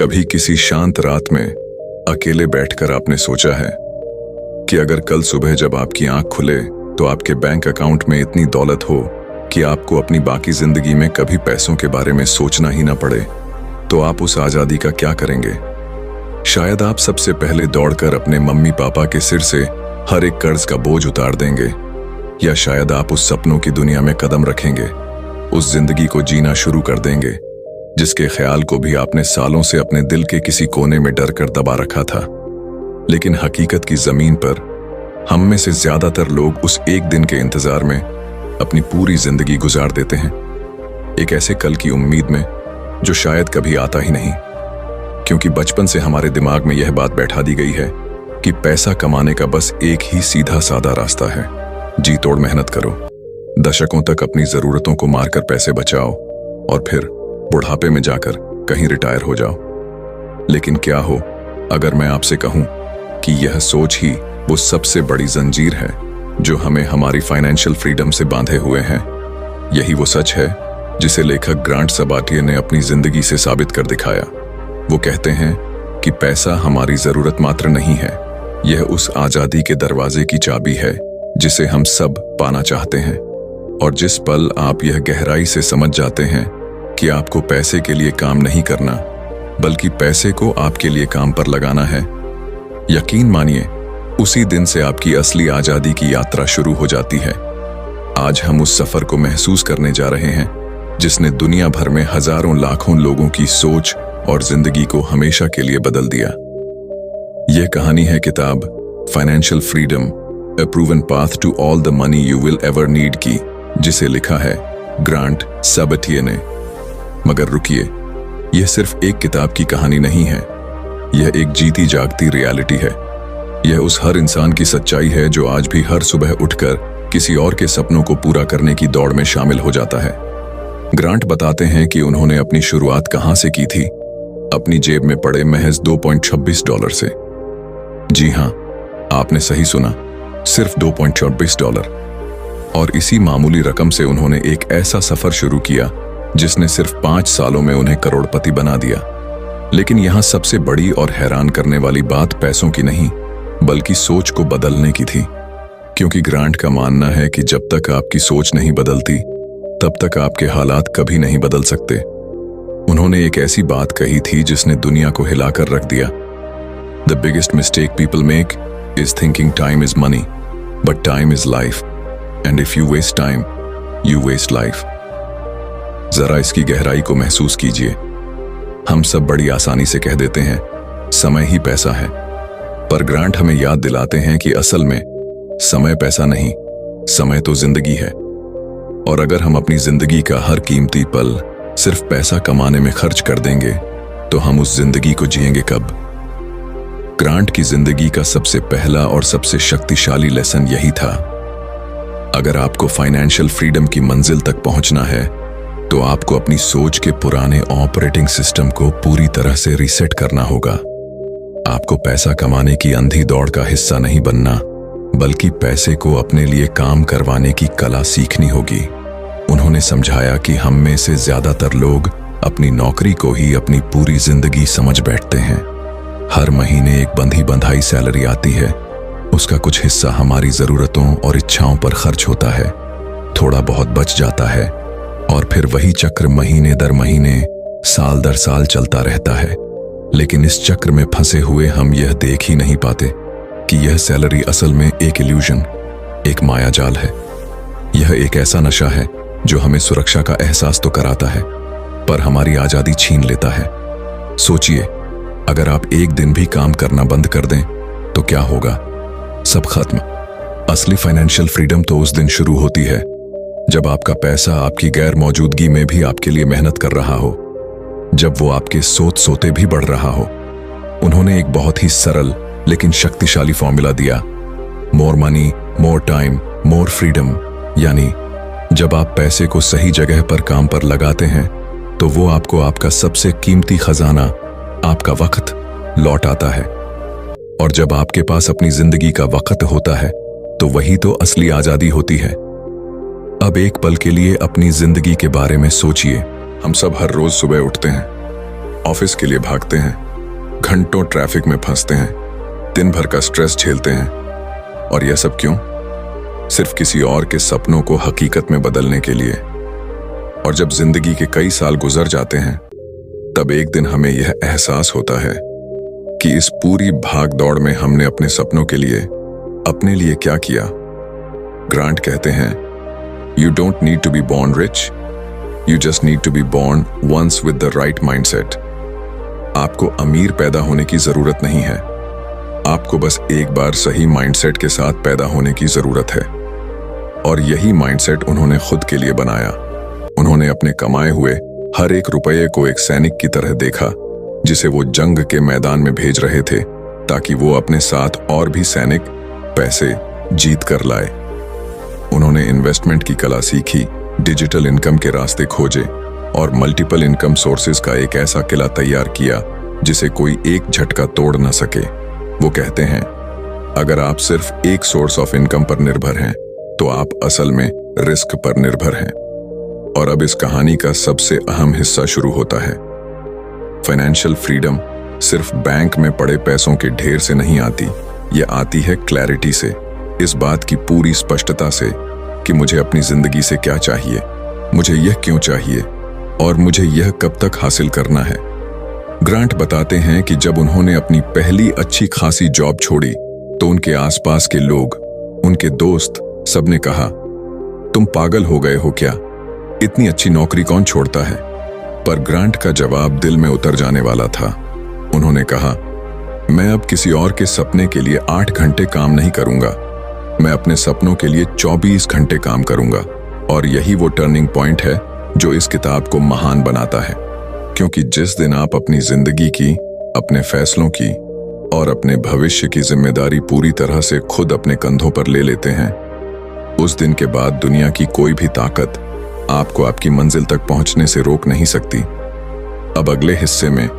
कभी किसी शांत रात में अकेले बैठकर आपने सोचा है कि अगर कल सुबह जब आपकी आंख खुले तो आपके बैंक अकाउंट में इतनी दौलत हो कि आपको अपनी बाकी जिंदगी में कभी पैसों के बारे में सोचना ही ना पड़े, तो आप उस आजादी का क्या करेंगे? शायद आप सबसे पहले दौड़कर अपने मम्मी पापा के सिर से हर एक कर्ज का बोझ उतार देंगे, या शायद आप उस सपनों की दुनिया में कदम रखेंगे, उस जिंदगी को जीना शुरू कर देंगे जिसके ख्याल को भी आपने सालों से अपने दिल के किसी कोने में डर कर दबा रखा था। लेकिन हकीकत की जमीन पर हम में से ज्यादातर लोग उस एक दिन के इंतजार में अपनी पूरी जिंदगी गुजार देते हैं, एक ऐसे कल की उम्मीद में जो शायद कभी आता ही नहीं, क्योंकि बचपन से हमारे दिमाग में यह बात बैठा दी गई है कि पैसा कमाने का बस एक ही सीधा सादा रास्ता है, जी तोड़ मेहनत करो, दशकों तक अपनी जरूरतों को मारकर पैसे बचाओ और फिर बुढ़ापे में जाकर कहीं रिटायर हो जाओ। लेकिन क्या हो अगर मैं आपसे कहूं कि यह सोच ही वो सबसे बड़ी जंजीर है जो हमें हमारी फाइनेंशियल फ्रीडम से बांधे हुए हैं। यही वो सच है जिसे लेखक ग्रांट सबाटियर ने अपनी जिंदगी से साबित कर दिखाया। वो कहते हैं कि पैसा हमारी जरूरत मात्र नहीं है, यह उस आजादी के दरवाजे की चाबी है जिसे हम सब पाना चाहते हैं। और जिस पल आप यह गहराई से समझ जाते हैं कि आपको पैसे के लिए काम नहीं करना बल्कि पैसे को आपके लिए काम पर लगाना है, यकीन मानिए उसी दिन से आपकी असली आजादी की यात्रा शुरू हो जाती है। आज हम उस सफर को महसूस करने जा रहे हैं जिसने दुनिया भर में हजारों लाखों लोगों की सोच और जिंदगी को हमेशा के लिए बदल दिया। यह कहानी है किताब financial freedom, a proven path to all the money you will ever need की, जिसे लिखा है ग्रांट सबाटियर ने। मगर रुकिए, यह सिर्फ एक किताब की कहानी नहीं है, यह एक जीती जागती रियलिटी है। यह उस हर इंसान की सच्चाई है जो आज भी हर सुबह उठकर किसी और के सपनों को पूरा करने की दौड़ में शामिल हो जाता है। ग्रांट बताते हैं कि उन्होंने अपनी शुरुआत कहां से की थी, अपनी जेब में पड़े महज $2.26 से। जी हां, आपने सही सुना, सिर्फ $2.26। और इसी मामूली रकम से उन्होंने एक ऐसा सफर शुरू किया जिसने सिर्फ 5 सालों में उन्हें करोड़पति बना दिया। लेकिन यहां सबसे बड़ी और हैरान करने वाली बात पैसों की नहीं बल्कि सोच को बदलने की थी, क्योंकि ग्रांट का मानना है कि जब तक आपकी सोच नहीं बदलती तब तक आपके हालात कभी नहीं बदल सकते। उन्होंने एक ऐसी बात कही थी जिसने दुनिया को हिलाकर रख दिया। The biggest mistake people make is thinking time is money, but time is life, and if you waste time you waste life. जरा इसकी गहराई को महसूस कीजिए। हम सब बड़ी आसानी से कह देते हैं समय ही पैसा है, पर ग्रांट हमें याद दिलाते हैं कि असल में समय पैसा नहीं, समय तो जिंदगी है। और अगर हम अपनी जिंदगी का हर कीमती पल सिर्फ पैसा कमाने में खर्च कर देंगे तो हम उस जिंदगी को जिएंगे कब? ग्रांट की जिंदगी का सबसे पहला और सबसे शक्तिशाली लेसन यही था, अगर आपको फाइनेंशियल फ्रीडम की मंजिल तक पहुंचना है तो आपको अपनी सोच के पुराने ऑपरेटिंग सिस्टम को पूरी तरह से रीसेट करना होगा। आपको पैसा कमाने की अंधी दौड़ का हिस्सा नहीं बनना बल्कि पैसे को अपने लिए काम करवाने की कला सीखनी होगी। उन्होंने समझाया कि हम में से ज्यादातर लोग अपनी नौकरी को ही अपनी पूरी जिंदगी समझ बैठते हैं। हर महीने एक बंधी बंधाई सैलरी आती है, उसका कुछ हिस्सा हमारी जरूरतों और इच्छाओं पर खर्च होता है, थोड़ा बहुत बच जाता है और फिर वही चक्र महीने दर महीने साल दर साल चलता रहता है। लेकिन इस चक्र में फंसे हुए हम यह देख ही नहीं पाते कि यह सैलरी असल में एक इल्यूजन, एक मायाजाल है। यह एक ऐसा नशा है जो हमें सुरक्षा का एहसास तो कराता है पर हमारी आजादी छीन लेता है। सोचिए, अगर आप एक दिन भी काम करना बंद कर दें तो क्या होगा? सब खत्म। असली फाइनेंशियल फ्रीडम तो उस दिन शुरू होती है जब आपका पैसा आपकी गैर मौजूदगी में भी आपके लिए मेहनत कर रहा हो, जब वो आपके सोते भी बढ़ रहा हो। उन्होंने एक बहुत ही सरल लेकिन शक्तिशाली फॉर्मूला दिया, more money more time more freedom. यानी जब आप पैसे को सही जगह पर काम पर लगाते हैं तो वो आपको आपका सबसे कीमती खजाना, आपका वक्त लौट आता है। और जब आपके पास अपनी जिंदगी का वक्त होता है तो वही तो असली आजादी होती है। अब एक पल के लिए अपनी जिंदगी के बारे में सोचिए। हम सब हर रोज सुबह उठते हैं, ऑफिस के लिए भागते हैं, घंटों ट्रैफिक में फंसते हैं, दिन भर का स्ट्रेस झेलते हैं। और यह सब क्यों? सिर्फ किसी और के सपनों को हकीकत में बदलने के लिए। और जब जिंदगी के कई साल गुजर जाते हैं, तब एक दिन हमें यह एहसास होता है कि इस पूरी भाग दौड़ में हमने अपने सपनों के लिए अपने लिए क्या किया। ग्रांट कहते हैं, you don't need to be born rich, you just need to be born once with the right mindset. आपको अमीर पैदा होने की जरूरत नहीं है, आपको बस एक बार सही माइंडसेट के साथ पैदा होने की जरूरत है। और यही माइंडसेट उन्होंने खुद के लिए बनाया। उन्होंने अपने कमाए हुए हर एक रुपये को एक सैनिक की तरह देखा, जिसे वो जंग के मैदान में भेज रहे थे, ताकि वो अपने साथ और भी सैनिक पैसे जीत कर लाए। उन्होंने इन्वेस्टमेंट की कला सीखी, डिजिटल इनकम के रास्ते खोजे और मल्टीपल इनकम सोर्सेज का एक ऐसा किला तैयार किया जिसे कोई एक झटका तोड़ न सके। वो कहते हैं, अगर आप सिर्फ एक सोर्स ऑफ इनकम पर निर्भर हैं, तो आप असल में रिस्क पर निर्भर हैं। और अब इस कहानी का सबसे अहम हिस्सा शुरू होता है। फाइनेंशियल फ्रीडम सिर्फ बैंक में पड़े पैसों के ढेर से नहीं आती, यह आती है क्लैरिटी से, इस बात की पूरी स्पष्टता से कि मुझे अपनी जिंदगी से क्या चाहिए, मुझे यह क्यों चाहिए और मुझे यह कब तक हासिल करना है। ग्रांट बताते हैं कि जब उन्होंने अपनी पहली अच्छी खासी जॉब छोड़ी, तो उनके आसपास के लोग, उनके दोस्त, सबने कहा, तुम पागल हो गए हो क्या? इतनी अच्छी नौकरी कौन छोड़ता है? पर ग्रांट का जवाब दिल में उतर जाने वाला था। उन्होंने कहा, मैं अब किसी और के सपने के लिए 8 घंटे काम नहीं करूंगा, मैं अपने सपनों के लिए 24 घंटे काम करूंगा। और यही वो टर्निंग पॉइंट है जो इस किताब को महान बनाता है। क्योंकि जिस दिन आप अपनी जिंदगी की, अपने फैसलों की और अपने भविष्य की जिम्मेदारी पूरी तरह से खुद अपने कंधों पर ले लेते हैं, उस दिन के बाद दुनिया की कोई भी ताकत आपको आपकी मंजिल तक पहुंचने से रोक नहीं सकती। अब अगले हिस्से में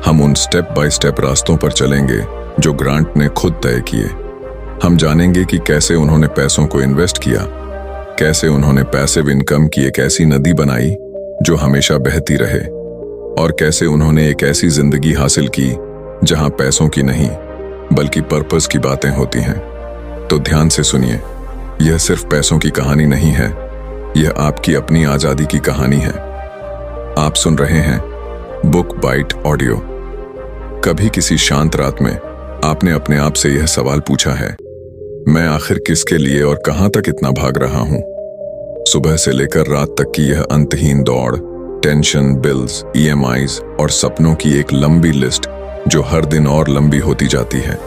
हम उन स्टेप बाय स्टेप रास्तों पर चलेंगे जो ग्रांट ने खुद तय किए। हम जानेंगे कि कैसे उन्होंने पैसों को इन्वेस्ट किया, कैसे उन्होंने पैसिव इनकम की एक ऐसी नदी बनाई जो हमेशा बहती रहे, और कैसे उन्होंने एक ऐसी जिंदगी हासिल की जहां पैसों की नहीं बल्कि पर्पस की बातें होती हैं। तो ध्यान से सुनिए, यह सिर्फ पैसों की कहानी नहीं है, यह आपकी अपनी आजादी की कहानी है। आप सुन रहे हैं बुक बाइट ऑडियो। कभी किसी शांत रात में आपने अपने आप से यह सवाल पूछा है, मैं आखिर किसके लिए और कहां तक इतना भाग रहा हूं? सुबह से लेकर रात तक की यह अंतहीन दौड़, टेंशन, बिल्स, EMIs और सपनों की एक लंबी लिस्ट जो हर दिन और लंबी होती जाती है।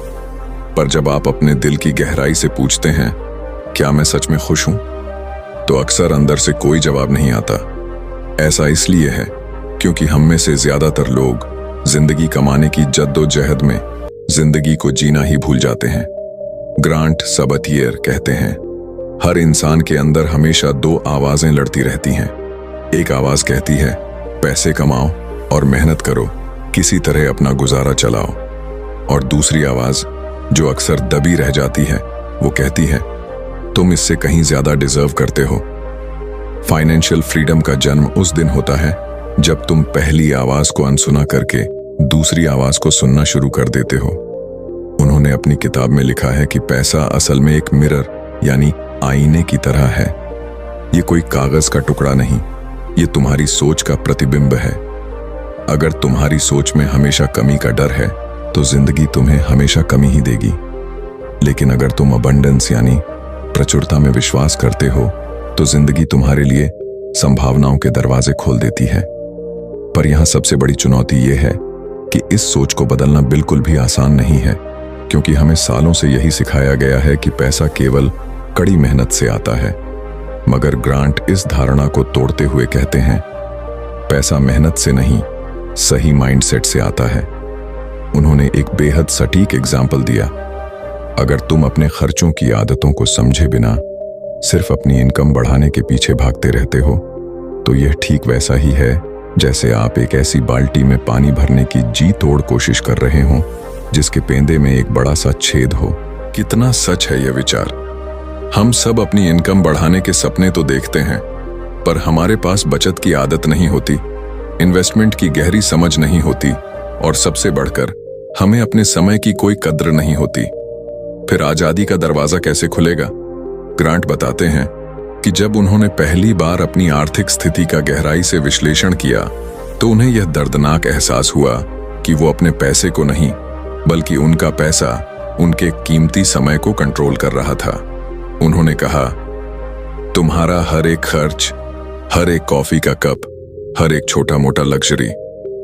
पर जब आप अपने दिल की गहराई से पूछते हैं, क्या मैं सच में खुश हूं? तो अक्सर अंदर से कोई जवाब नहीं आता। ऐसा इसलिए है क्योंकि हम में से ज्यादातर लोग जिंदगी कमाने की जद्दोजहद में जिंदगी को जीना ही भूल जाते हैं। ग्रांट सबथियर कहते हैं, हर इंसान के अंदर हमेशा 2 आवाजें लड़ती रहती हैं। एक आवाज कहती है, पैसे कमाओ और मेहनत करो, किसी तरह अपना गुजारा चलाओ। और दूसरी आवाज जो अक्सर दबी रह जाती है, वो कहती है, तुम इससे कहीं ज्यादा डिजर्व करते हो। फाइनेंशियल फ्रीडम का जन्म उस दिन होता है जब तुम पहली आवाज को अनसुना करके दूसरी आवाज को सुनना शुरू कर देते हो। उन्होंने अपनी किताब में लिखा है कि पैसा असल में एक मिरर यानी आईने की तरह है। ये कोई कागज का टुकड़ा नहीं, ये तुम्हारी सोच का प्रतिबिंब है। अगर तुम्हारी सोच में हमेशा कमी का डर है, तो जिंदगी तुम्हें हमेशा कमी ही देगी। लेकिन अगर तुम अबंडेंस यानी प्रचुरता में विश्वास करते हो, तो जिंदगी तुम्हारे लिए संभावनाओं के दरवाजे खोल देती है। पर यहां सबसे बड़ी चुनौती यह है कि इस सोच को बदलना बिल्कुल भी आसान नहीं है, क्योंकि हमें सालों से यही सिखाया गया है कि पैसा केवल कड़ी मेहनत से आता है। मगर ग्रांट इस धारणा को तोड़ते हुए कहते हैं, पैसा मेहनत से नहीं, सही माइंडसेट से आता है। उन्होंने एक बेहद सटीक एग्जाम्पल दिया, अगर तुम अपने खर्चों की आदतों को समझे बिना सिर्फ अपनी इनकम बढ़ाने के पीछे भागते रहते हो, तो यह ठीक वैसा ही है जैसे आप एक ऐसी बाल्टी में पानी भरने की जी तोड़ कोशिश कर रहे हो जिसके पेंदे में एक बड़ा सा छेद हो। कितना सच है यह विचार। हम सब अपनी इनकम बढ़ाने के सपने तो देखते हैं, पर हमारे पास बचत की आदत नहीं होती। इन्वेस्टमेंट की गहरी समझ नहीं होती और सबसे बढ़कर हमें अपने समय की कोई कद्र नहीं होती। फिर आजादी का दरवाजा कैसे खुलेगा? ग्रांट बताते हैं कि जब उन्होंने पहली बार अपनी आर्थिक स्थिति का गहराई से विश्लेषण किया तो उन्हें यह दर्दनाक एहसास हुआ कि वो अपने पैसे को नहीं बल्कि उनका पैसा उनके कीमती समय को कंट्रोल कर रहा था। उन्होंने कहा, तुम्हारा हर एक खर्च, हर एक कॉफी का कप, हर एक छोटा मोटा लग्जरी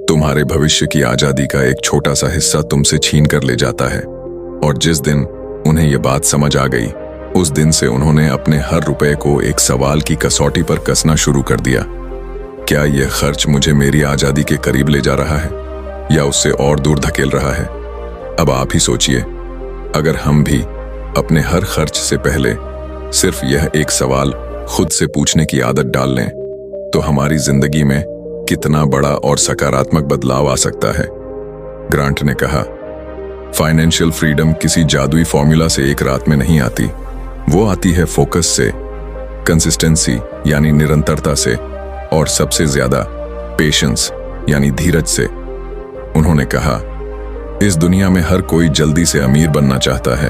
तुम्हारे भविष्य की आजादी का एक छोटा सा हिस्सा तुमसे छीन कर ले जाता है। और जिस दिन उन्हें यह बात समझ आ गई, उस दिन से उन्होंने अपने हर रुपए को एक सवाल की कसौटी पर कसना शुरू कर दिया। क्या यह खर्च मुझे मेरी आजादी के करीब ले जा रहा है या उससे और दूर धकेल रहा है? अब आप ही सोचिए, अगर हम भी अपने हर खर्च से पहले सिर्फ यह एक सवाल खुद से पूछने की आदत डाल लें तो हमारी जिंदगी में कितना बड़ा और सकारात्मक बदलाव आ सकता है। ग्रांट ने कहा, फाइनेंशियल फ्रीडम किसी जादुई फॉर्मूला से एक रात में नहीं आती। वो आती है फोकस से, कंसिस्टेंसी यानी निरंतरता से, और सबसे ज्यादा पेशेंस यानी धीरज से। उन्होंने कहा, इस दुनिया में हर कोई जल्दी से अमीर बनना चाहता है,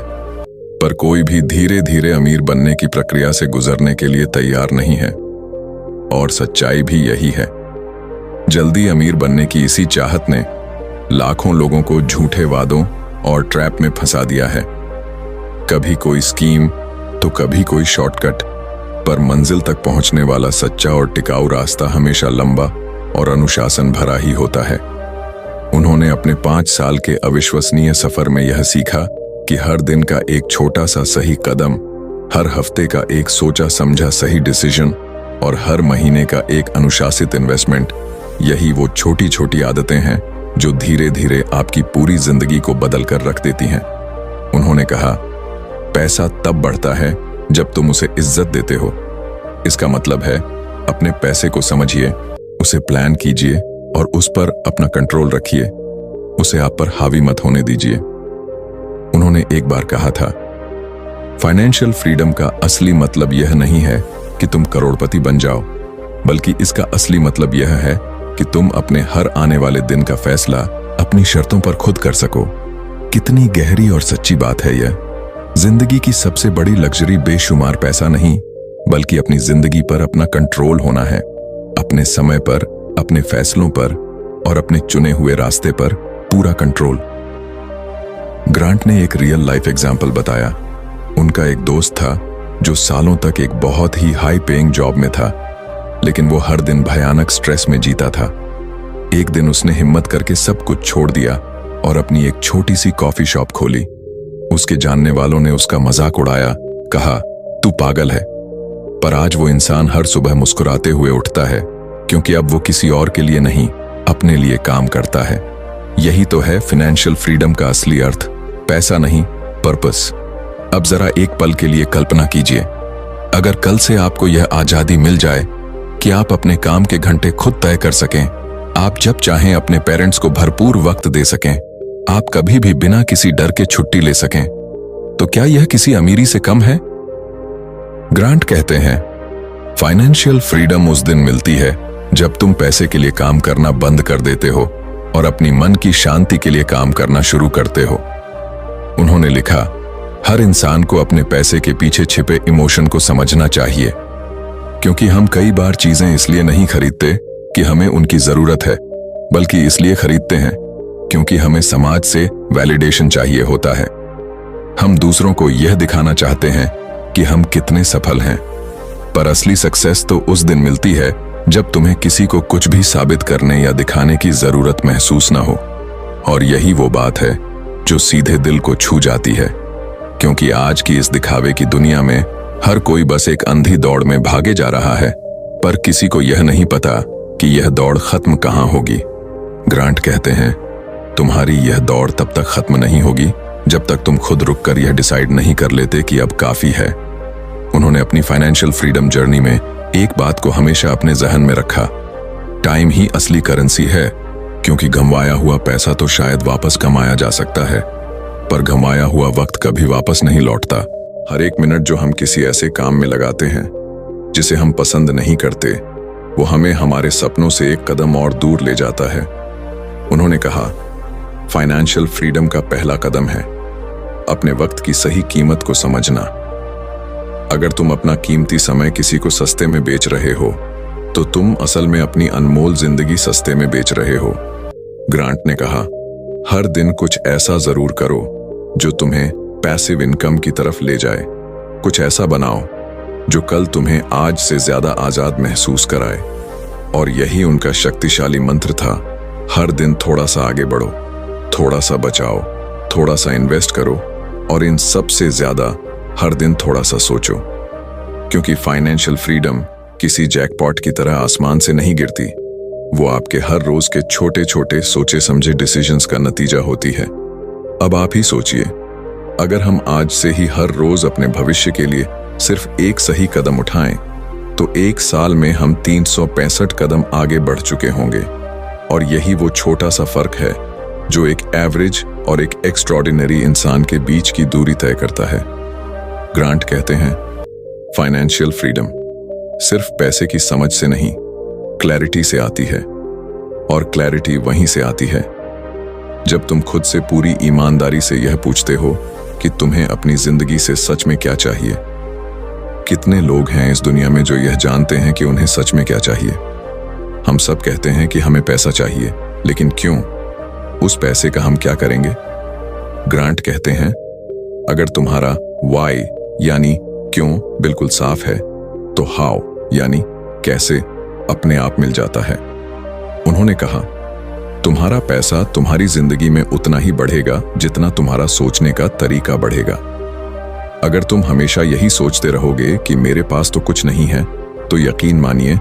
पर कोई भी धीरे धीरे अमीर बनने की प्रक्रिया से गुजरने के लिए तैयार नहीं है। और सच्चाई भी यही है। जल्दी अमीर बनने की इसी चाहत ने लाखों लोगों को झूठे वादों और ट्रैप में फंसा दिया है। कभी कोई स्कीम तो कभी कोई शॉर्टकट, पर मंजिल तक पहुंचने वाला सच्चा और टिकाऊ रास्ता हमेशा लंबा और अनुशासन भरा ही होता है। उन्होंने अपने 5 साल के अविश्वसनीय सफर में यह सीखा कि हर दिन का एक छोटा सा सही कदम, हर हफ्ते का एक सोचा समझा सही डिसीजन और हर महीने का एक अनुशासित इन्वेस्टमेंट, यही वो छोटी छोटी आदतें हैं जो धीरे धीरे आपकी पूरी जिंदगी को बदल कर रख देती हैं। उन्होंने कहा, पैसा तब बढ़ता है जब तुम उसे इज्जत देते हो। इसका मतलब है अपने पैसे को समझिए, उसे प्लान कीजिए और उस पर अपना कंट्रोल रखिए। उसे आप पर हावी मत होने दीजिए। उन्होंने एक बार कहा था, फाइनेंशियल फ्रीडम का असली मतलब यह नहीं है कि तुम करोड़पति बन जाओ, बल्कि इसका असली मतलब यह है कि तुम अपने हर आने वाले दिन का फैसला अपनी शर्तों पर खुद कर सको। कितनी गहरी और सच्ची बात है यह। जिंदगी की सबसे बड़ी लग्जरी बेशुमार पैसा नहीं, बल्कि अपनी जिंदगी पर अपना कंट्रोल होना है। अपने समय पर, अपने फैसलों पर और अपने चुने हुए रास्ते पर पूरा कंट्रोल। ग्रांट ने एक रियल लाइफ एग्जाम्पल बताया। उनका एक दोस्त था जो सालों तक एक बहुत ही हाई पेइंग जॉब में था, लेकिन वो हर दिन भयानक स्ट्रेस में जीता था। एक दिन उसने हिम्मत करके सब कुछ छोड़ दिया और अपनी एक छोटी सी कॉफी शॉप खोली। उसके जानने वालों ने उसका मजाक उड़ाया, कहा, तू पागल है। पर आज वो इंसान हर सुबह मुस्कुराते हुए उठता है, क्योंकि अब वो किसी और के लिए नहीं, अपने लिए काम करता है। यही तो है फाइनेंशियल फ्रीडम का असली अर्थ। पैसा नहीं, पर्पस। अब जरा एक पल के लिए कल्पना कीजिए, अगर कल से आपको यह आजादी मिल जाए कि आप अपने काम के घंटे खुद तय कर सकें, आप जब चाहें अपने पेरेंट्स को भरपूर वक्त दे सकें, आप कभी भी बिना किसी डर के छुट्टी ले सकें, तो क्या यह किसी अमीरी से कम है? ग्रांट कहते हैं, फाइनेंशियल फ्रीडम उस दिन मिलती है जब तुम पैसे के लिए काम करना बंद कर देते हो और अपनी मन की शांति के लिए काम करना शुरू करते हो। उन्होंने लिखा, हर इंसान को अपने पैसे के पीछे छिपे इमोशन को समझना चाहिए, क्योंकि हम कई बार चीजें इसलिए नहीं खरीदते कि हमें उनकी जरूरत है, बल्कि इसलिए खरीदते हैं क्योंकि हमें समाज से वैलिडेशन चाहिए होता है। हम दूसरों को यह दिखाना चाहते हैं कि हम कितने सफल हैं, पर असली सक्सेस तो उस दिन मिलती है जब तुम्हें किसी को कुछ भी साबित करने या दिखाने की जरूरत महसूस ना हो। और यही वो बात है जो सीधे दिल को छू जाती है, क्योंकि आज की इस दिखावे की दुनिया में हर कोई बस एक अंधी दौड़ में भागे जा रहा है, पर किसी को यह नहीं पता कि यह दौड़ खत्म कहां होगी। ग्रांट कहते हैं, तुम्हारी यह दौड़ तब तक खत्म नहीं होगी जब तक तुम खुद रुककर यह डिसाइड नहीं कर लेते कि अब काफी है। उन्होंने अपनी फाइनेंशियल फ्रीडम जर्नी में एक बात को हमेशा अपने जहन में रखा, टाइम ही असली करेंसी है, क्योंकि गंवाया हुआ पैसा तो शायद वापस कमाया जा सकता है, पर गंवाया हुआ वक्त कभी वापस नहीं लौटता। हर एक मिनट जो हम किसी ऐसे काम में लगाते हैं जिसे हम पसंद नहीं करते, वो हमें हमारे सपनों से एक कदम और दूर ले जाता है। उन्होंने कहा, फाइनेंशियल फ्रीडम का पहला कदम है अपने वक्त की सही कीमत को समझना। अगर तुम अपना कीमती समय किसी को सस्ते में बेच रहे हो तो तुम असल में अपनी अनमोल जिंदगी सस्ते में बेच रहे हो। ग्रांट ने कहा, हर दिन कुछ ऐसा जरूर करो जो तुम्हें पैसिव इनकम की तरफ ले जाए। कुछ ऐसा बनाओ जो कल तुम्हें आज से ज्यादा आजाद महसूस कराए। और यही उनका शक्तिशाली मंत्र था, हर दिन थोड़ा सा आगे बढ़ो, थोड़ा सा बचाओ, थोड़ा सा इन्वेस्ट करो और इन सब से ज्यादा हर दिन थोड़ा सा सोचो। क्योंकि फाइनेंशियल फ्रीडम किसी जैकपॉट की तरह आसमान से नहीं गिरती, वो आपके हर रोज के छोटे छोटे सोचे समझे डिसीजंस का नतीजा होती है। अब आप ही सोचिए, अगर हम आज से ही हर रोज अपने भविष्य के लिए सिर्फ एक सही कदम उठाएं तो एक साल में हम 365 कदम आगे बढ़ चुके होंगे। और यही वो छोटा सा फर्क है जो एक एवरेज और एक एक्स्ट्रॉर्डिनरी इंसान के बीच की दूरी तय करता है। ग्रांट कहते हैं, फाइनेंशियल फ्रीडम सिर्फ पैसे की समझ से नहीं, क्लैरिटी से आती है। और क्लैरिटी वहीं से आती है जब तुम खुद से पूरी ईमानदारी से यह पूछते हो कि तुम्हें अपनी जिंदगी से सच में क्या चाहिए। कितने लोग हैं इस दुनिया में जो यह जानते हैं कि उन्हें सच में क्या चाहिए? हम सब कहते हैं कि हमें पैसा चाहिए, लेकिन क्यों? उस पैसे का हम क्या करेंगे? ग्रांट कहते हैं, अगर तुम्हारा वाई यानी क्यों बिल्कुल साफ है तो हाउ यानी कैसे अपने आप मिल जाता है। उन्होंने कहा, तुम्हारा पैसा तुम्हारी जिंदगी में उतना ही बढ़ेगा जितना तुम्हारा सोचने का तरीका बढ़ेगा। अगर तुम हमेशा यही सोचते रहोगे कि मेरे पास तो कुछ नहीं है, तो यकीन मानिए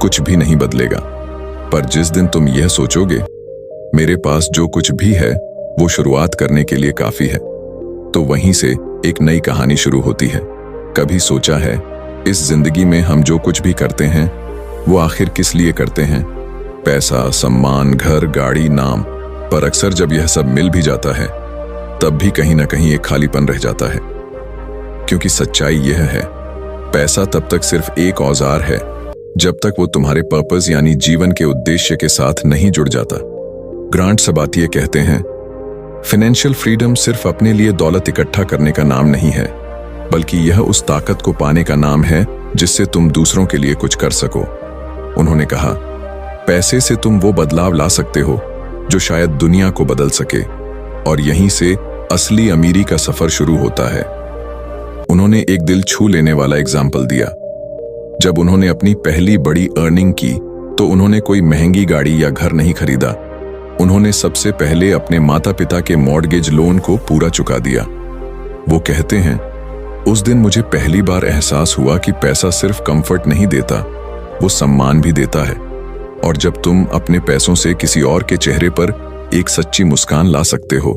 कुछ भी नहीं बदलेगा। पर जिस दिन तुम यह सोचोगे, मेरे पास जो कुछ भी है वो शुरुआत करने के लिए काफी है, तो वहीं से एक नई कहानी शुरू होती है। कभी सोचा है इस जिंदगी में हम जो कुछ भी करते हैं वो आखिर किस लिए करते हैं? पैसा, सम्मान, घर, गाड़ी, नाम। पर अक्सर जब यह सब मिल भी जाता है तब भी कहीं ना कहीं एक खालीपन रह जाता है। क्योंकि सच्चाई यह है, पैसा तब तक सिर्फ एक औजार है जब तक वो तुम्हारे पर्पस यानी जीवन के उद्देश्य के साथ नहीं जुड़ जाता। ग्रांट सबातिये कहते हैं, फाइनेंशियल फ्रीडम सिर्फ अपने लिए दौलत इकट्ठा करने का नाम नहीं है, बल्कि यह उस ताकत को पाने का नाम है जिससे तुम दूसरों के लिए कुछ कर सको। उन्होंने कहा, पैसे से तुम वो बदलाव ला सकते हो जो शायद दुनिया को बदल सके, और यहीं से असली अमीरी का सफर शुरू होता है। उन्होंने एक दिल छू लेने वाला एग्जाम्पल दिया। जब उन्होंने अपनी पहली बड़ी अर्निंग की तो उन्होंने कोई महंगी गाड़ी या घर नहीं खरीदा। उन्होंने सबसे पहले अपने माता पिता के मॉर्गेज लोन को पूरा चुका दिया। वो कहते हैं, उस दिन मुझे पहली बार एहसास हुआ कि पैसा सिर्फ कंफर्ट नहीं देता, वो सम्मान भी देता है। और जब तुम अपने पैसों से किसी और के चेहरे पर एक सच्ची मुस्कान ला सकते हो,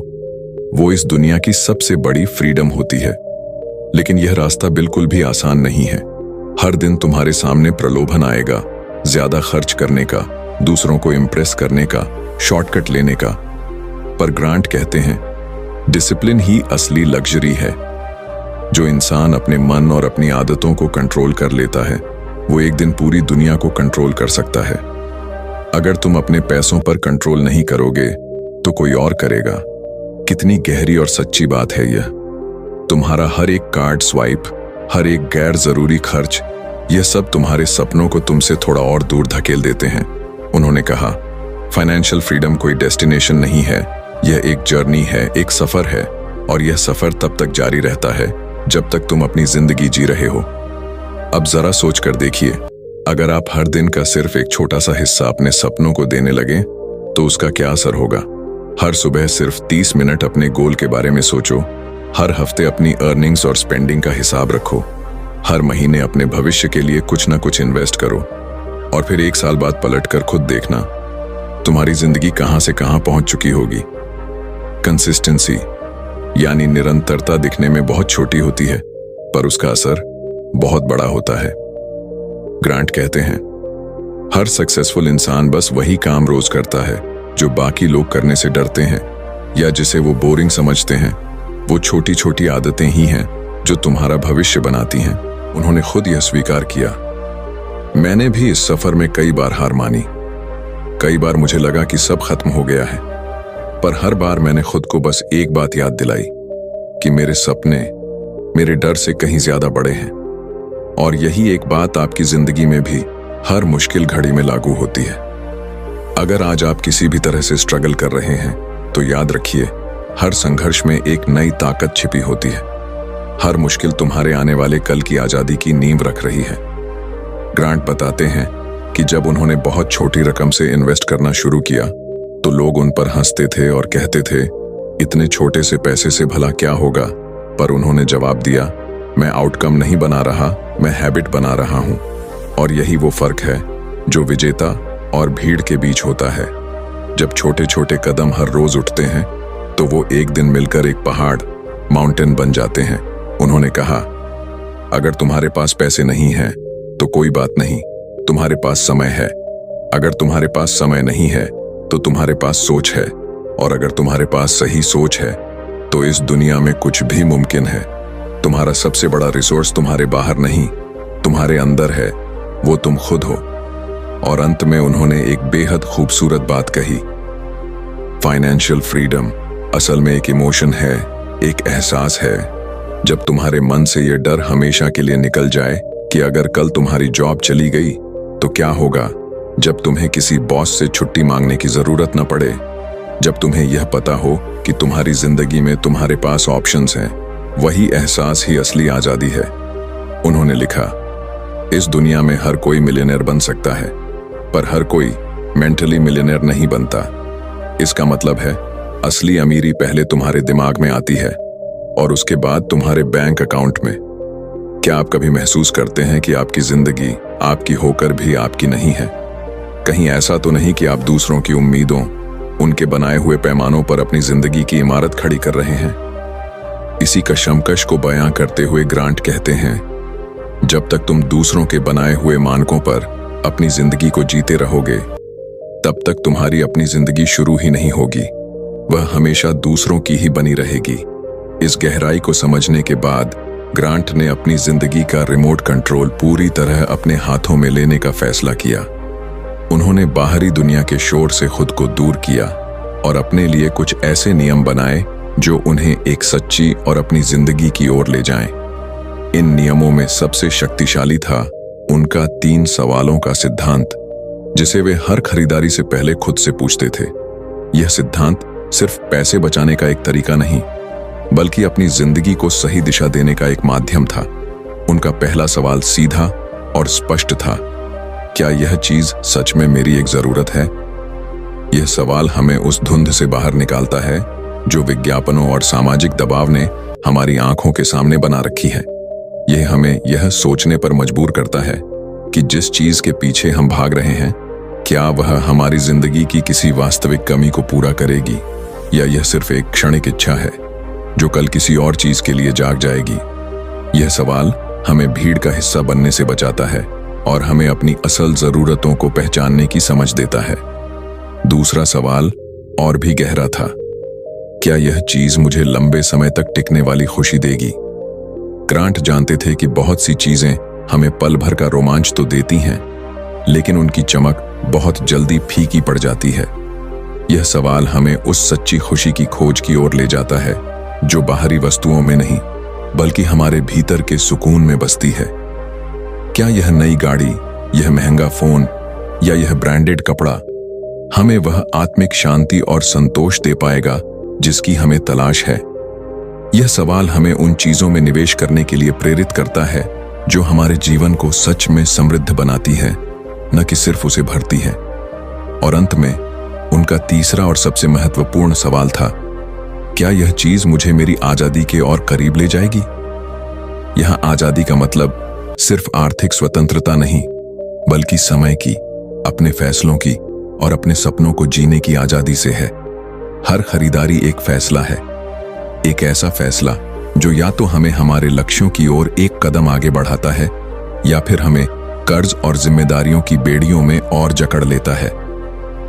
वो इस दुनिया की सबसे बड़ी फ्रीडम होती है। लेकिन यह रास्ता बिल्कुल भी आसान नहीं है। हर दिन तुम्हारे सामने प्रलोभन आएगा, ज्यादा खर्च करने का, दूसरों को इम्प्रेस करने का, शॉर्टकट लेने का। पर ग्रांट कहते हैं, डिसिप्लिन ही असली लग्जरी है। जो इंसान अपने मन और अपनी आदतों को कंट्रोल कर लेता है, वो एक दिन पूरी दुनिया को कंट्रोल कर सकता है। अगर तुम अपने पैसों पर कंट्रोल नहीं करोगे तो कोई और करेगा। कितनी गहरी और सच्ची बात है यह। तुम्हारा हर एक कार्ड स्वाइप, हर एक गैर जरूरी खर्च, यह सब तुम्हारे सपनों को तुमसे थोड़ा और दूर धकेल देते हैं। उन्होंने कहा, फाइनेंशियल फ्रीडम कोई डेस्टिनेशन नहीं है, यह एक जर्नी है, एक सफर है। और यह सफर तब तक जारी रहता है जब तक तुम अपनी जिंदगी जी रहे हो। अब जरा सोच कर देखिए, अगर आप हर दिन का सिर्फ एक छोटा सा हिस्सा अपने सपनों को देने लगे तो उसका क्या असर होगा। हर सुबह सिर्फ 30 मिनट अपने गोल के बारे में सोचो। हर हफ्ते अपनी अर्निंग्स और स्पेंडिंग का हिसाब रखो। हर महीने अपने भविष्य के लिए कुछ ना कुछ इन्वेस्ट करो। और फिर एक साल बाद पलट कर खुद देखना तुम्हारी जिंदगी कहां से कहां पहुंच चुकी होगी। कंसिस्टेंसी यानी निरंतरता दिखने में बहुत छोटी होती है, पर उसका असर बहुत बड़ा होता है। ग्रांट कहते हैं, हर सक्सेसफुल इंसान बस वही काम रोज करता है जो बाकी लोग करने से डरते हैं या जिसे वो बोरिंग समझते हैं। वो छोटी छोटी आदतें ही हैं जो तुम्हारा भविष्य बनाती हैं। उन्होंने खुद यह स्वीकार किया, मैंने भी इस सफर में कई बार हार मानी। कई बार मुझे लगा कि सब खत्म हो गया है, पर हर बार मैंने खुद को बस एक बात याद दिलाई कि मेरे सपने मेरे डर से कहीं ज्यादा बड़े हैं। और यही एक बात आपकी जिंदगी में भी हर मुश्किल घड़ी में लागू होती है। अगर आज आप किसी भी तरह से स्ट्रगल कर रहे हैं तो याद रखिए, हर संघर्ष में एक नई ताकत छिपी होती है। हर मुश्किल तुम्हारे आने वाले कल की आजादी की नींव रख रही है। ग्रांट बताते हैं कि जब उन्होंने बहुत छोटी रकम से इन्वेस्ट करना शुरू किया तो लोग उन पर हंसते थे और कहते थे, इतने छोटे से पैसे से भला क्या होगा। पर उन्होंने जवाब दिया, मैं आउटकम नहीं बना रहा, मैं हैबिट बना रहा हूं। और यही वो फर्क है जो विजेता और भीड़ के बीच होता है। जब छोटे छोटे कदम हर रोज उठते हैं तो वो एक दिन मिलकर एक पहाड़, माउंटेन बन जाते हैं। उन्होंने कहा, अगर तुम्हारे पास पैसे नहीं हैं तो कोई बात नहीं, तुम्हारे पास समय है। अगर तुम्हारे पास समय नहीं है तो तुम्हारे पास सोच है। और अगर तुम्हारे पास सही सोच है तो इस दुनिया में कुछ भी मुमकिन है। तुम्हारा सबसे बड़ा रिसोर्स तुम्हारे बाहर नहीं, तुम्हारे अंदर है, वो तुम खुद हो। और अंत में उन्होंने एक बेहद खूबसूरत बात कही, फाइनेंशियल फ्रीडम असल में एक इमोशन है, एक एहसास है। जब तुम्हारे मन से ये डर हमेशा के लिए निकल जाए कि अगर कल तुम्हारी जॉब चली गई तो क्या होगा, जब तुम्हें किसी बॉस से छुट्टी मांगने की जरूरत न पड़े, जब तुम्हें यह पता हो कि तुम्हारी जिंदगी में तुम्हारे पास ऑप्शंस हैं, वही एहसास ही असली आजादी है। उन्होंने लिखा, इस दुनिया में हर कोई मिलियनेयर बन सकता है, पर हर कोई मेंटली मिलियनेयर नहीं बनता। इसका मतलब है, असली अमीरी पहले तुम्हारे दिमाग में आती है और उसके बाद तुम्हारे बैंक अकाउंट में। क्या आप कभी महसूस करते हैं कि आपकी जिंदगी आपकी होकर भी आपकी नहीं है? कहीं ऐसा तो नहीं कि आप दूसरों की उम्मीदों, उनके बनाए हुए पैमानों पर अपनी जिंदगी की इमारत खड़ी कर रहे हैं? इसी कशमकश को बयां करते हुए ग्रांट कहते हैं, जब तक तुम दूसरों के बनाए हुए मानकों पर अपनी जिंदगी को जीते रहोगे, तब तक तुम्हारी अपनी जिंदगी शुरू ही नहीं होगी, वह हमेशा दूसरों की ही बनी रहेगी। इस गहराई को समझने के बाद ग्रांट ने अपनी जिंदगी का रिमोट कंट्रोल पूरी तरह अपने हाथों में लेने का फैसला किया। उन्होंने बाहरी दुनिया के शोर से खुद को दूर किया और अपने लिए कुछ ऐसे नियम बनाए जो उन्हें एक सच्ची और अपनी जिंदगी की ओर ले जाएं। इन नियमों में सबसे शक्तिशाली था उनका 3 सवालों का सिद्धांत, जिसे वे हर खरीदारी से पहले खुद से पूछते थे। यह सिद्धांत सिर्फ पैसे बचाने का एक तरीका नहीं, बल्कि अपनी जिंदगी को सही दिशा देने का एक माध्यम था। उनका पहला सवाल सीधा और स्पष्ट था, क्या यह चीज सच में मेरी एक जरूरत है? यह सवाल हमें उस धुंध से बाहर निकालता है जो विज्ञापनों और सामाजिक दबाव ने हमारी आंखों के सामने बना रखी है। यह हमें यह सोचने पर मजबूर करता है कि जिस चीज के पीछे हम भाग रहे हैं, क्या वह हमारी जिंदगी की किसी वास्तविक कमी को पूरा करेगी, या यह सिर्फ एक क्षणिक इच्छा है जो कल किसी और चीज के लिए जाग जाएगी। यह सवाल हमें भीड़ का हिस्सा बनने से बचाता है और हमें अपनी असल जरूरतों को पहचानने की समझ देता है। दूसरा सवाल और भी गहरा था, क्या यह चीज मुझे लंबे समय तक टिकने वाली खुशी देगी? ग्रांट जानते थे कि बहुत सी चीजें हमें पल भर का रोमांच तो देती हैं, लेकिन उनकी चमक बहुत जल्दी फीकी पड़ जाती है। यह सवाल हमें उस सच्ची खुशी की खोज की ओर ले जाता है जो बाहरी वस्तुओं में नहीं, बल्कि हमारे भीतर के सुकून में बसती है। क्या यह नई गाड़ी, यह महंगा फोन या यह ब्रांडेड कपड़ा हमें वह आत्मिक शांति और संतोष दे पाएगा जिसकी हमें तलाश है? यह सवाल हमें उन चीजों में निवेश करने के लिए प्रेरित करता है जो हमारे जीवन को सच में समृद्ध बनाती है, न कि सिर्फ उसे भरती है। और अंत में उनका तीसरा और सबसे महत्वपूर्ण सवाल था, क्या यह चीज मुझे मेरी आजादी के और करीब ले जाएगी? यहां आजादी का मतलब सिर्फ आर्थिक स्वतंत्रता नहीं, बल्कि समय की, अपने फैसलों की और अपने सपनों को जीने की आजादी से है। हर खरीदारी एक फैसला है, एक ऐसा फैसला जो या तो हमें हमारे लक्ष्यों की ओर एक कदम आगे बढ़ाता है या फिर हमें कर्ज और जिम्मेदारियों की बेड़ियों में और जकड़ लेता है।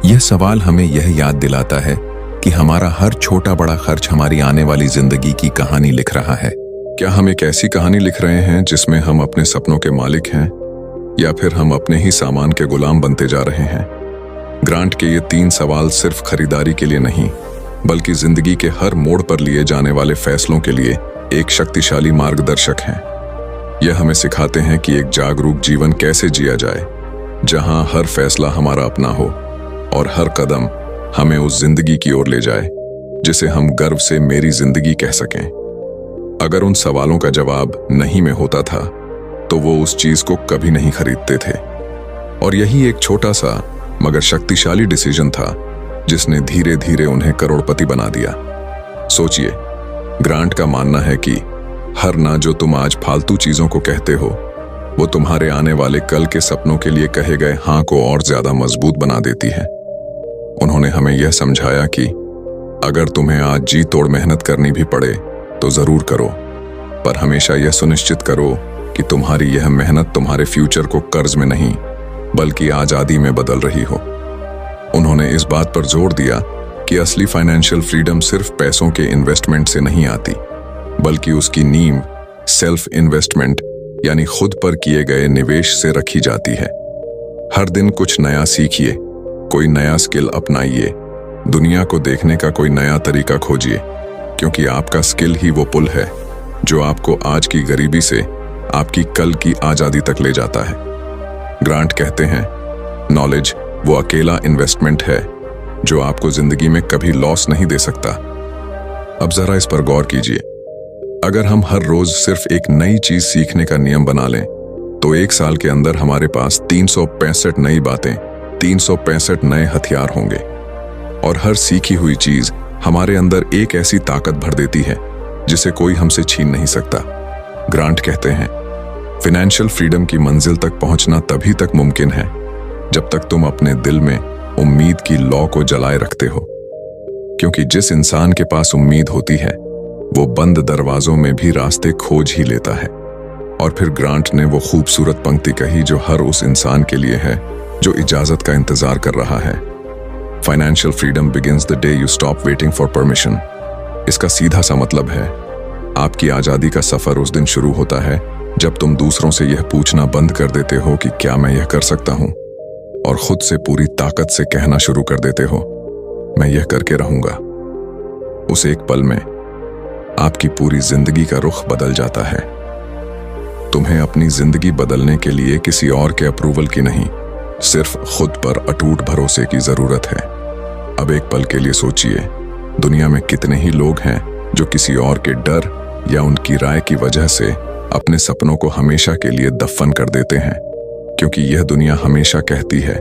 यह सवाल हमें यह याद दिलाता है कि हमारा हर छोटा बड़ा खर्च हमारी आने वाली जिंदगी की कहानी लिख रहा है। क्या हम एक ऐसी कहानी लिख रहे हैं जिसमें हम अपने सपनों के मालिक हैं, या फिर हम अपने ही सामान के गुलाम बनते जा रहे हैं? ग्रांट के ये 3 सवाल सिर्फ खरीदारी के लिए नहीं, बल्कि जिंदगी के हर मोड़ पर लिए जाने वाले फैसलों के लिए एक शक्तिशाली मार्गदर्शक हैं। यह हमें सिखाते हैं कि एक जागरूक जीवन कैसे जिया जाए, जहां हर फैसला हमारा अपना हो और हर कदम हमें उस जिंदगी की ओर ले जाए जिसे हम गर्व से मेरी जिंदगी कह सकें। अगर उन सवालों का जवाब नहीं में होता था, तो वो उस चीज को कभी नहीं खरीदते थे। और यही एक छोटा सा मगर शक्तिशाली डिसीजन था जिसने धीरे धीरे उन्हें करोड़पति बना दिया। सोचिए, ग्रांट का मानना है कि हर ना जो तुम आज फालतू चीजों को कहते हो, वो तुम्हारे आने वाले कल के सपनों के लिए कहे गए हाँ को और ज्यादा मजबूत बना देती है। उन्होंने हमें यह समझाया कि अगर तुम्हें आज जी तोड़ मेहनत करनी भी पड़े तो जरूर करो, पर हमेशा यह सुनिश्चित करो कि तुम्हारी यह मेहनत तुम्हारे फ्यूचर को कर्ज में नहीं बल्कि आजादी में बदल रही हो। उन्होंने इस बात पर जोर दिया कि असली फाइनेंशियल फ्रीडम सिर्फ पैसों के इन्वेस्टमेंट से नहीं आती, बल्कि उसकी नींव सेल्फ इन्वेस्टमेंट यानी खुद पर किए गए निवेश से रखी जाती है। हर दिन कुछ नया सीखिए, कोई नया स्किल अपनाइए, दुनिया को देखने का कोई नया तरीका खोजिए, क्योंकि आपका स्किल ही वो पुल है जो आपको आज की गरीबी से आपकी कल की आजादी तक ले जाता है। ग्रांट कहते हैं, नॉलेज वो अकेला इन्वेस्टमेंट है जो आपको जिंदगी में कभी लॉस नहीं दे सकता। अब जरा इस पर गौर कीजिए, अगर हम हर रोज सिर्फ एक नई चीज सीखने का नियम बना लें, तो 1 साल के अंदर हमारे पास 365 नई बातें, 365 नए हथियार होंगे। और हर सीखी हुई चीज हमारे अंदर एक ऐसी ताकत भर देती है जिसे कोई हमसे छीन नहीं सकता। ग्रांट कहते हैं, फाइनेंशियल फ्रीडम की मंजिल तक पहुंचना तभी तक मुमकिन है जब तक तुम अपने दिल में उम्मीद की लौ को जलाए रखते हो, क्योंकि जिस इंसान के पास उम्मीद होती है वो बंद दरवाजों में भी रास्ते खोज ही लेता है। और फिर ग्रांट ने वो खूबसूरत पंक्ति कही जो हर उस इंसान के लिए है जो इजाजत का इंतजार कर रहा है, financial freedom begins the day you stop waiting for permission. इसका सीधा सा मतलब है, आपकी आजादी का सफर उस दिन शुरू होता है जब तुम दूसरों से यह पूछना बंद कर देते हो कि क्या मैं यह कर सकता हूं, और खुद से पूरी ताकत से कहना शुरू कर देते हो, मैं यह करके रहूंगा। उस एक पल में आपकी पूरी जिंदगी का रुख बदल जाता है। तुम्हें अपनी जिंदगी बदलने के लिए किसी और के अप्रूवल की नहीं, सिर्फ खुद पर अटूट भरोसे की जरूरत है। अब एक पल के लिए सोचिए, दुनिया में कितने ही लोग हैं जो किसी और के डर या उनकी राय की वजह से अपने सपनों को हमेशा के लिए दफन कर देते हैं, क्योंकि यह दुनिया हमेशा कहती है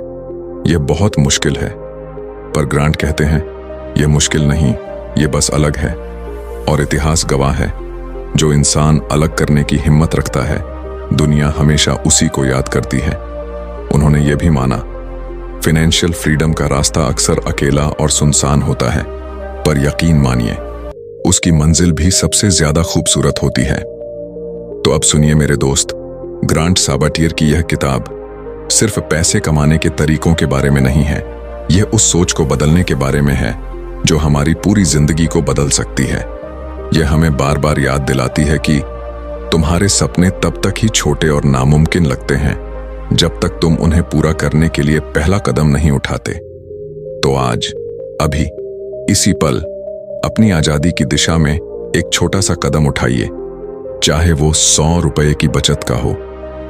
यह बहुत मुश्किल है। पर ग्रांट कहते हैं, यह मुश्किल नहीं, यह बस अलग है। और इतिहास गवाह है, जो इंसान अलग करने की हिम्मत रखता है, दुनिया हमेशा उसी को याद करती है। उन्होंने यह भी माना, फाइनेंशियल फ्रीडम का रास्ता अक्सर अकेला और सुनसान होता है, पर यकीन मानिए उसकी मंजिल भी सबसे ज्यादा खूबसूरत होती है। तो अब सुनिए मेरे दोस्त, ग्रांट साबाटियर की यह किताब सिर्फ पैसे कमाने के तरीकों के बारे में नहीं है, यह उस सोच को बदलने के बारे में है जो हमारी पूरी जिंदगी को बदल सकती है। यह हमें बार बार याद दिलाती है कि तुम्हारे सपने तब तक ही छोटे और नामुमकिन लगते हैं जब तक तुम उन्हें पूरा करने के लिए पहला कदम नहीं उठाते। तो आज, अभी, इसी पल अपनी आजादी की दिशा में एक छोटा सा कदम उठाइए, चाहे वो 100 रुपए की बचत का हो,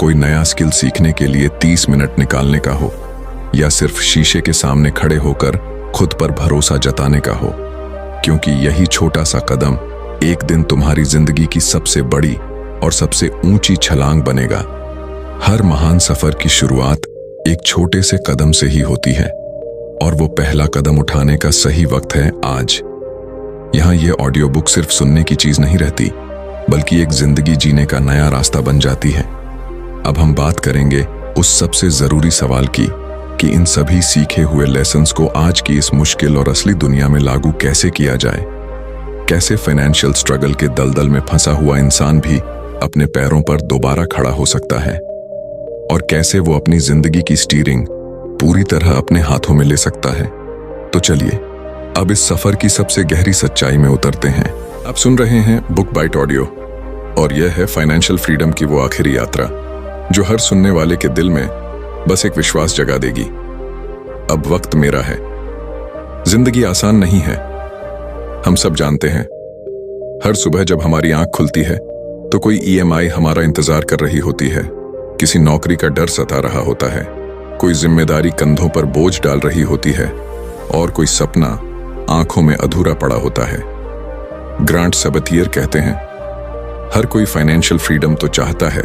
कोई नया स्किल सीखने के लिए 30 मिनट निकालने का हो, या सिर्फ शीशे के सामने खड़े होकर खुद पर भरोसा जताने का हो, क्योंकि यही छोटा सा कदम एक दिन तुम्हारी जिंदगी की सबसे बड़ी और सबसे ऊंची छलांग बनेगा। हर महान सफर की शुरुआत एक छोटे से कदम से ही होती है, और वो पहला कदम उठाने का सही वक्त है आज। यहाँ ये ऑडियो बुक सिर्फ सुनने की चीज नहीं रहती, बल्कि एक जिंदगी जीने का नया रास्ता बन जाती है। अब हम बात करेंगे उस सबसे जरूरी सवाल की कि इन सभी सीखे हुए लेसन्स को आज की इस मुश्किल और असली दुनिया में लागू कैसे किया जाए। कैसे फाइनेंशियल स्ट्रगल के दलदल में फंसा हुआ इंसान भी अपने पैरों पर दोबारा खड़ा हो सकता है, और कैसे वो अपनी जिंदगी की स्टीयरिंग पूरी तरह अपने हाथों में ले सकता है। तो चलिए अब इस सफर की सबसे गहरी सच्चाई में उतरते हैं। आप सुन रहे हैं बुक बाइट ऑडियो, और यह है फाइनेंशियल फ्रीडम की वो आखिरी यात्रा जो हर सुनने वाले के दिल में बस एक विश्वास जगा देगी। अब वक्त मेरा है। जिंदगी आसान नहीं है, हम सब जानते हैं। हर सुबह जब हमारी आंख खुलती है तो कोई ईएमआई हमारा इंतजार कर रही होती है, किसी नौकरी का डर सता रहा होता है, कोई जिम्मेदारी कंधों पर बोझ डाल रही होती है और कोई सपना आंखों में अधूरा पड़ा होता है। ग्रांट सबथियर कहते हैं, हर कोई फाइनेंशियल फ्रीडम तो चाहता है,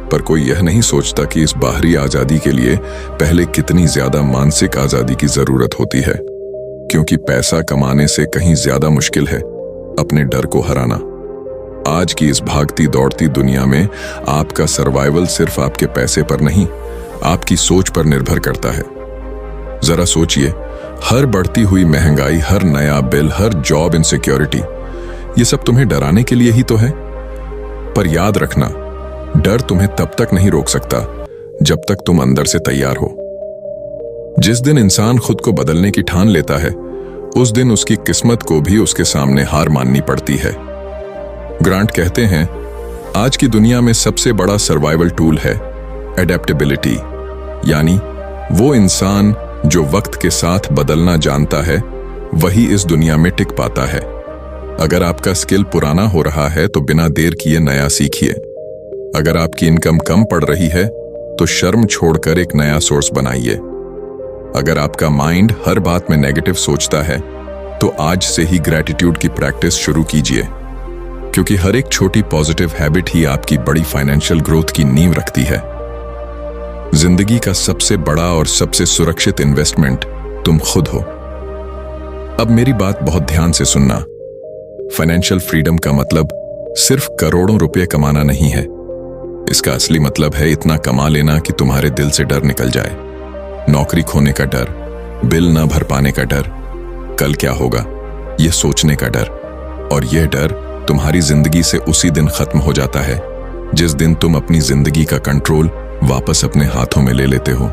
पर कोई यह नहीं सोचता कि इस बाहरी आजादी के लिए पहले कितनी ज्यादा मानसिक आजादी की जरूरत होती है। क्योंकि पैसा कमाने से कहीं ज्यादा मुश्किल है अपने डर को हराना। आज की इस भागती दौड़ती दुनिया में आपका सर्वाइवल सिर्फ आपके पैसे पर नहीं, आपकी सोच पर निर्भर करता है। जरा सोचिए, हर बढ़ती हुई महंगाई, हर नया बिल, हर जॉब इनसिक्योरिटी, ये सब तुम्हें डराने के लिए ही तो है। पर याद रखना, डर तुम्हें तब तक नहीं रोक सकता जब तक तुम अंदर से तैयार हो। जिस दिन इंसान खुद को बदलने की ठान लेता है, उस दिन उसकी किस्मत को भी उसके सामने हार माननी पड़ती है। ग्रांट कहते हैं, आज की दुनिया में सबसे बड़ा सर्वाइवल टूल है एडेप्टेबिलिटी, यानी वो इंसान जो वक्त के साथ बदलना जानता है, वही इस दुनिया में टिक पाता है। अगर आपका स्किल पुराना हो रहा है तो बिना देर किए नया सीखिए। अगर आपकी इनकम कम पड़ रही है तो शर्म छोड़कर एक नया सोर्स बनाइए। अगर आपका माइंड हर बात में नेगेटिव सोचता है तो आज से ही ग्रैटिट्यूड की प्रैक्टिस शुरू कीजिए, क्योंकि हर एक छोटी पॉजिटिव हैबिट ही आपकी बड़ी फाइनेंशियल ग्रोथ की नींव रखती है। जिंदगी का सबसे बड़ा और सबसे सुरक्षित इन्वेस्टमेंट तुम खुद हो। अब मेरी बात बहुत ध्यान से सुनना। फाइनेंशियल फ्रीडम का मतलब सिर्फ करोड़ों रुपए कमाना नहीं है। इसका असली मतलब है इतना कमा लेना कि तुम्हारे दिल से डर निकल जाए। नौकरी खोने का डर, बिल न भर पाने का डर, कल क्या होगा यह सोचने का डर। और यह डर तुम्हारी जिंदगी से उसी दिन खत्म हो जाता है जिस दिन तुम अपनी जिंदगी का कंट्रोल वापस अपने हाथों में ले लेते हो।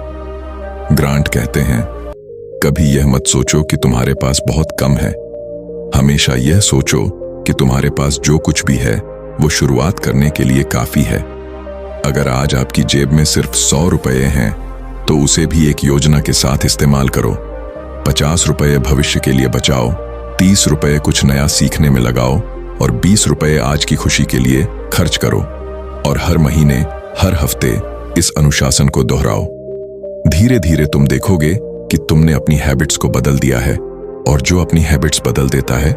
ग्रांट कहते हैं, कभी यह मत सोचो कि तुम्हारे पास बहुत कम है, हमेशा यह सोचो कि तुम्हारे पास जो कुछ भी है वो शुरुआत करने के लिए काफी है। अगर आज आपकी जेब में सिर्फ 100 रुपए हैं तो उसे भी एक योजना के साथ इस्तेमाल करो। 50 रुपए भविष्य के लिए बचाओ, 30 रुपए कुछ नया सीखने में लगाओ और 20 रुपए आज की खुशी के लिए खर्च करो। और हर महीने, हर हफ्ते इस अनुशासन को दोहराओ। धीरे धीरे तुम देखोगे कि तुमने अपनी हैबिट्स को बदल दिया है, और जो अपनी हैबिट्स बदल देता है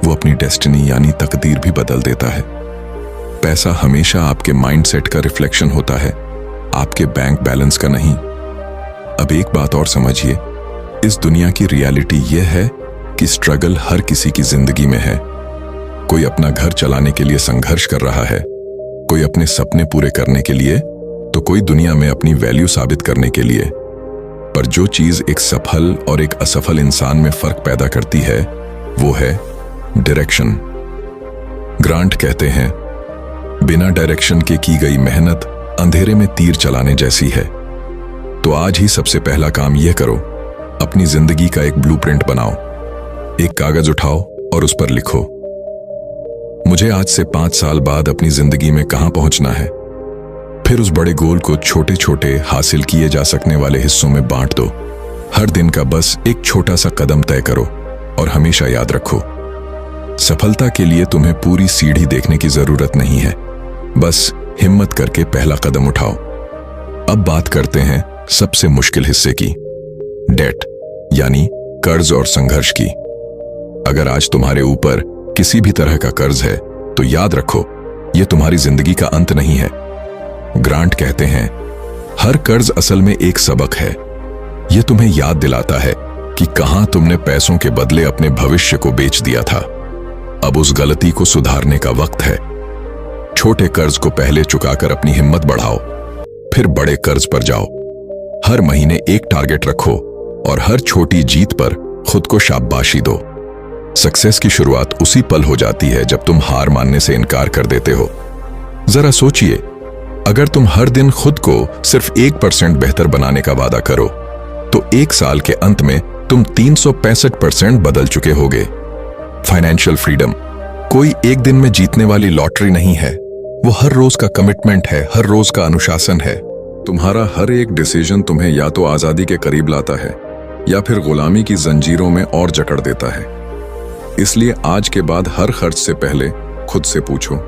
वो अपनी डेस्टिनी यानी तकदीर भी बदल देता है। पैसा हमेशा आपके माइंडसेट का रिफ्लेक्शन होता है, आपके बैंक बैलेंस का नहीं। अब एक बात और समझिए, इस दुनिया की रियलिटी यह है कि स्ट्रगल हर किसी की जिंदगी में है। कोई अपना घर चलाने के लिए संघर्ष कर रहा है, कोई अपने सपने पूरे करने के लिए, तो कोई दुनिया में अपनी वैल्यू साबित करने के लिए। पर जो चीज एक सफल और एक असफल इंसान में फर्क पैदा करती है वो है डायरेक्शन। ग्रांट कहते हैं, बिना डायरेक्शन के की गई मेहनत अंधेरे में तीर चलाने जैसी है। तो आज ही सबसे पहला काम यह करो, अपनी जिंदगी का एक ब्लूप्रिंट बनाओ। एक कागज उठाओ और उस पर लिखो, मुझे आज से 5 साल बाद अपनी जिंदगी में कहां पहुंचना है। फिर उस बड़े गोल को छोटे छोटे हासिल किए जा सकने वाले हिस्सों में बांट दो। हर दिन का बस एक छोटा सा कदम तय करो और हमेशा याद रखो, सफलता के लिए तुम्हें पूरी सीढ़ी देखने की जरूरत नहीं है, बस हिम्मत करके पहला कदम उठाओ। अब बात करते हैं सबसे मुश्किल हिस्से की, डेट यानी कर्ज और संघर्ष की। अगर आज तुम्हारे ऊपर किसी भी तरह का कर्ज है तो याद रखो, यह तुम्हारी जिंदगी का अंत नहीं है। ग्रांट कहते हैं, हर कर्ज असल में एक सबक है। यह तुम्हें याद दिलाता है कि कहां तुमने पैसों के बदले अपने भविष्य को बेच दिया था। अब उस गलती को सुधारने का वक्त है। छोटे कर्ज को पहले चुकाकर अपनी हिम्मत बढ़ाओ, फिर बड़े कर्ज पर जाओ। हर महीने एक टारगेट रखो और हर छोटी जीत पर खुद को शाबाशी दो। सक्सेस की शुरुआत उसी पल हो जाती है जब तुम हार मानने से इनकार कर देते हो। जरा सोचिए, अगर तुम हर दिन खुद को सिर्फ 1% बेहतर बनाने का वादा करो तो 1 साल के अंत में तुम 365% बदल चुके होगे। फाइनेंशियल फ्रीडम कोई एक दिन में जीतने वाली लॉटरी नहीं है, वो हर रोज का कमिटमेंट है, हर रोज का अनुशासन है। तुम्हारा हर एक डिसीजन तुम्हें या तो आजादी के करीब लाता है या फिर गुलामी की जंजीरों में और जकड़ देता है। इसलिए आज के बाद हर खर्च से पहले खुद से पूछो,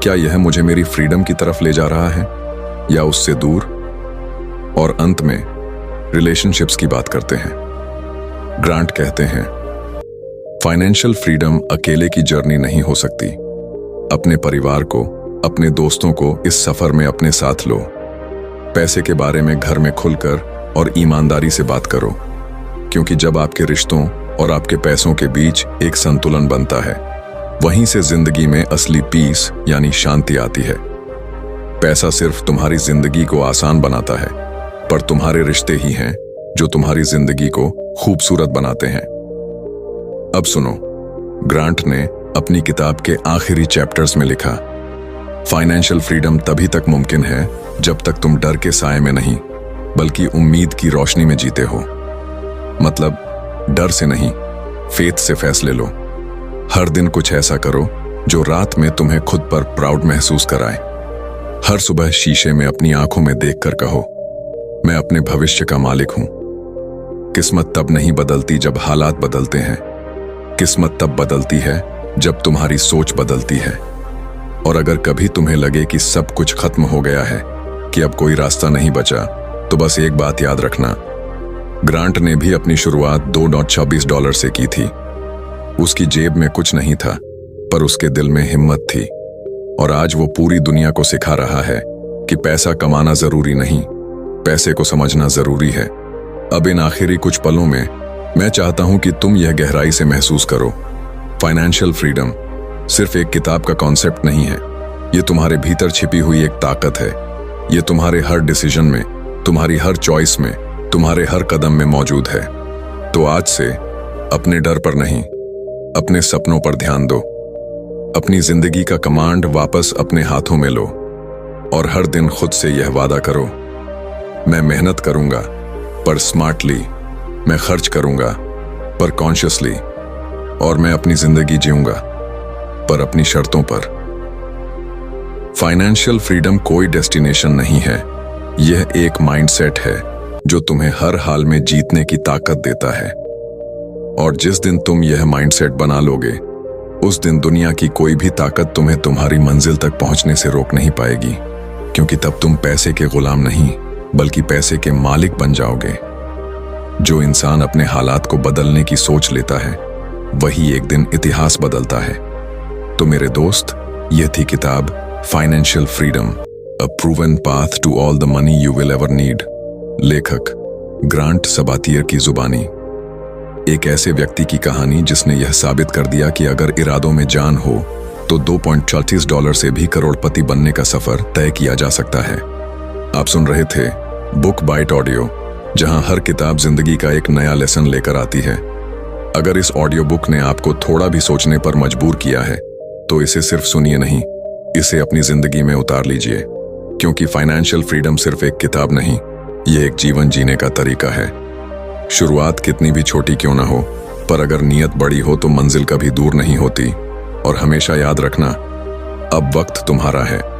क्या यह मुझे मेरी फ्रीडम की तरफ ले जा रहा है या उससे दूर? और अंत में रिलेशनशिप्स की बात करते हैं। ग्रांट कहते हैं, फाइनेंशियल फ्रीडम अकेले की जर्नी नहीं हो सकती। अपने परिवार को, अपने दोस्तों को इस सफर में अपने साथ लो। पैसे के बारे में घर में खुलकर और ईमानदारी से बात करो, क्योंकि जब आपके रिश्तों और आपके पैसों के बीच एक संतुलन बनता है, वहीं से जिंदगी में असली पीस यानी शांति आती है। पैसा सिर्फ तुम्हारी जिंदगी को आसान बनाता है, पर तुम्हारे रिश्ते ही हैं जो तुम्हारी जिंदगी को खूबसूरत बनाते हैं। अब सुनो, ग्रांट ने अपनी किताब के आखिरी चैप्टर्स में लिखा, फाइनेंशियल फ्रीडम तभी तक मुमकिन है जब तक तुम डर के साए में नहीं बल्कि उम्मीद की रोशनी में जीते हो। मतलब डर से नहीं, फेथ से फैसले लो। हर दिन कुछ ऐसा करो जो रात में तुम्हें खुद पर प्राउड महसूस कराए। हर सुबह शीशे में अपनी आंखों में देखकर कहो, मैं अपने भविष्य का मालिक हूं। किस्मत तब नहीं बदलती जब हालात बदलते हैं, किस्मत तब बदलती है जब तुम्हारी सोच बदलती है। और अगर कभी तुम्हें लगे कि सब कुछ खत्म हो गया है, कि अब कोई रास्ता नहीं बचा, तो बस एक बात याद रखना, ग्रांट ने भी अपनी शुरुआत $2.26 से की थी। उसकी जेब में कुछ नहीं था, पर उसके दिल में हिम्मत थी। और आज वो पूरी दुनिया को सिखा रहा है कि पैसा कमाना जरूरी नहीं, पैसे को समझना जरूरी है। अब इन आखिरी कुछ पलों में मैं चाहता हूं कि तुम यह गहराई से महसूस करो, फाइनेंशियल फ्रीडम सिर्फ एक किताब का कॉन्सेप्ट नहीं है, ये तुम्हारे भीतर छिपी हुई एक ताकत है। ये तुम्हारे हर डिसीजन में, तुम्हारी हर चॉइस में, तुम्हारे हर कदम में मौजूद है। तो आज से अपने डर पर नहीं, अपने सपनों पर ध्यान दो। अपनी जिंदगी का कमांड वापस अपने हाथों में लो और हर दिन खुद से यह वादा करो, मैं मेहनत करूंगा पर स्मार्टली, मैं खर्च करूंगा पर कॉन्शियसली, और मैं अपनी जिंदगी जीऊंगा पर अपनी शर्तों पर। फाइनेंशियल फ्रीडम कोई डेस्टिनेशन नहीं है, यह एक माइंडसेट है जो तुम्हें हर हाल में जीतने की ताकत देता है। और जिस दिन तुम यह माइंडसेट बना लोगे, उस दिन दुनिया की कोई भी ताकत तुम्हें तुम्हारी मंजिल तक पहुंचने से रोक नहीं पाएगी, क्योंकि तब तुम पैसे के गुलाम नहीं बल्कि पैसे के मालिक बन जाओगे। जो इंसान अपने हालात को बदलने की सोच लेता है, वही एक दिन इतिहास बदलता है। तो मेरे दोस्त, यह थी किताब financial freedom, a proven path to all the money you will ever need. लेखक ग्रांट सबातियर की जुबानी। एक ऐसे व्यक्ति की कहानी जिसने यह साबित कर दिया कि अगर इरादों में जान हो तो $2.36 से भी करोड़पति बनने का सफर तय किया जा सकता है। आप सुन रहे थे बुक बाइट ऑडियो, जहां हर किताब जिंदगी का एक नया लेसन लेकर आती है। अगर इस ऑडियो बुक ने आपको थोड़ा भी सोचने पर मजबूर किया है, तो इसे सिर्फ सुनिए नहीं, इसे अपनी जिंदगी में उतार लीजिए, क्योंकि फाइनेंशियल फ्रीडम सिर्फ एक किताब नहीं, ये एक जीवन जीने का तरीका है। शुरुआत कितनी भी छोटी क्यों ना हो, पर अगर नीयत बड़ी हो तो मंजिल कभी दूर नहीं होती। और हमेशा याद रखना, अब वक्त तुम्हारा है।